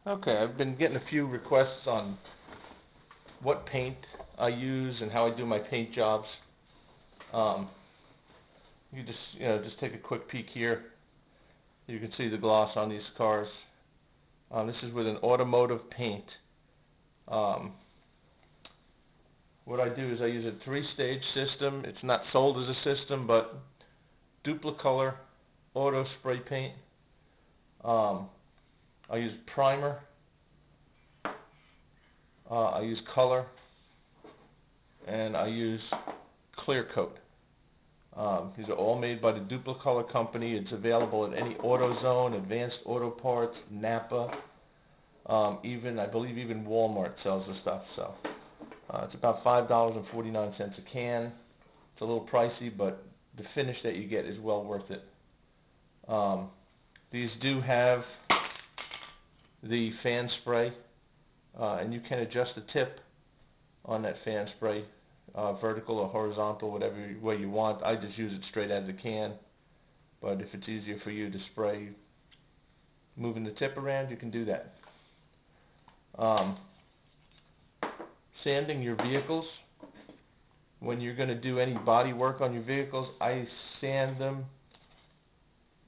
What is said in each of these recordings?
Okay, I've been getting a few requests on what paint I use and how I do my paint jobs. Um, you just take a quick peek here. You can see the gloss on these cars. This is with an automotive paint. Um, what I do is I use a three-stage system. It's not sold as a system, but Duplicolor auto spray paint. I use primer. I use color, and I use clear coat. These are all made by the Duplicolor company. It's available at any AutoZone, Advanced Auto Parts, Napa, I believe even Walmart sells the stuff. So it's about $5.49 a can. It's a little pricey, but the finish that you get is well worth it. These do have the fan spray, and you can adjust the tip on that fan spray, vertical or horizontal, whatever way you want. I just use it straight out of the can, but if it's easier for you to spray moving the tip around, you can do that. Sanding your vehicles. When you're going to do any body work on your vehicles, I sand them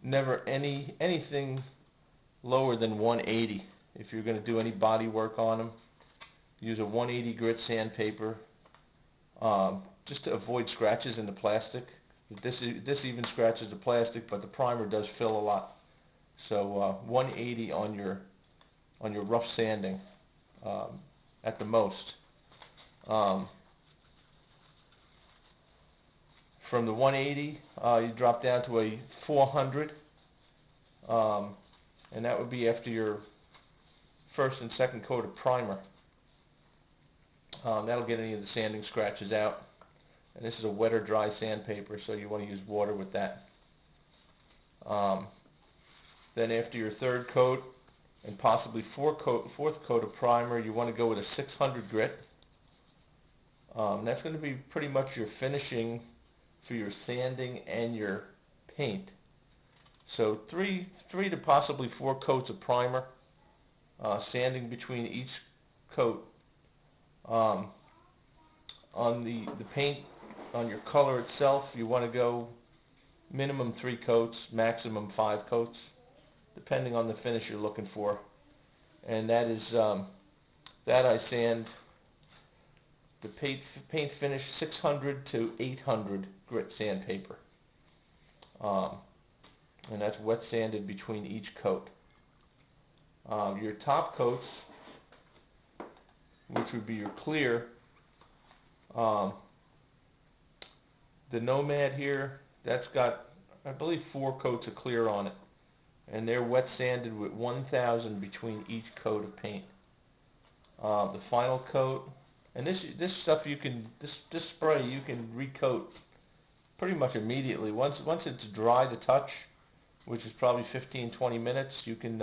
never anything lower than 180. If you're going to do any body work on them, use a 180 grit sandpaper, just to avoid scratches in the plastic. This even scratches the plastic, but the primer does fill a lot. So 180 on your rough sanding, at the most. From the 180, you drop down to a 400, and that would be after your first and second coat of primer. That'll get any of the sanding scratches out. And this is a wet or dry sandpaper, so you want to use water with that. Then after your third coat and possibly fourth coat of primer, you want to go with a 600 grit. That's going to be pretty much your finishing for your sanding and your paint. So three to possibly 4 coats of primer, sanding between each coat. On the paint, on your color itself, you want to go minimum 3 coats, maximum 5 coats, depending on the finish you're looking for. And that is that I sand the paint finish 600 to 800 grit sandpaper, and that's wet sanded between each coat. Your top coats, which would be your clear, the Nomad here, that's got, I believe, 4 coats of clear on it, and they're wet sanded with 1000 between each coat of paint. The final coat, and this stuff this spray you can recoat pretty much immediately. Once it's dry to touch, which is probably 15-20 minutes, you can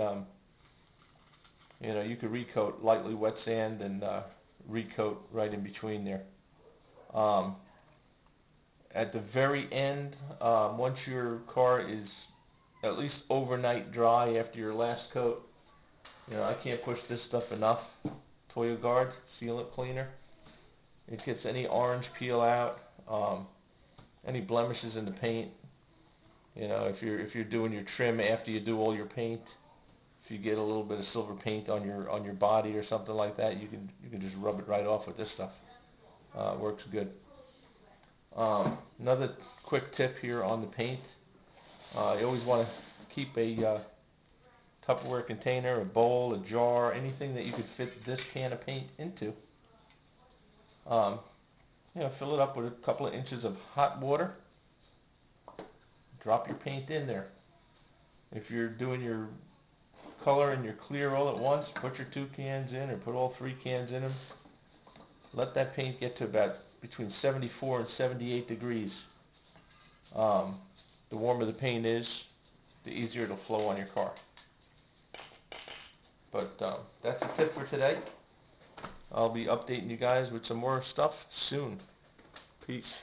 you can recoat, lightly wet sand and recoat right in between there. At the very end, once your car is at least overnight dry after your last coat, I can't push this stuff enough. ToyoGuard Sealant Cleaner. It gets any orange peel out, any blemishes in the paint. If you're doing your trim after you do all your paint, if you get a little bit of silver paint on your body or something like that, you can just rub it right off with this stuff. Works good. Another quick tip here on the paint. You always want to keep a Tupperware container, a bowl, a jar, anything that you could fit this can of paint into. Fill it up with a couple of inches of hot water. Drop your paint in there. If you're doing your color and your clear all at once, put your 2 cans in, or put all 3 cans in them. Let that paint get to about between 74 and 78 degrees. The warmer the paint is, the easier it'll flow on your car. But that's a tip for today. I'll be updating you guys with some more stuff soon. Peace.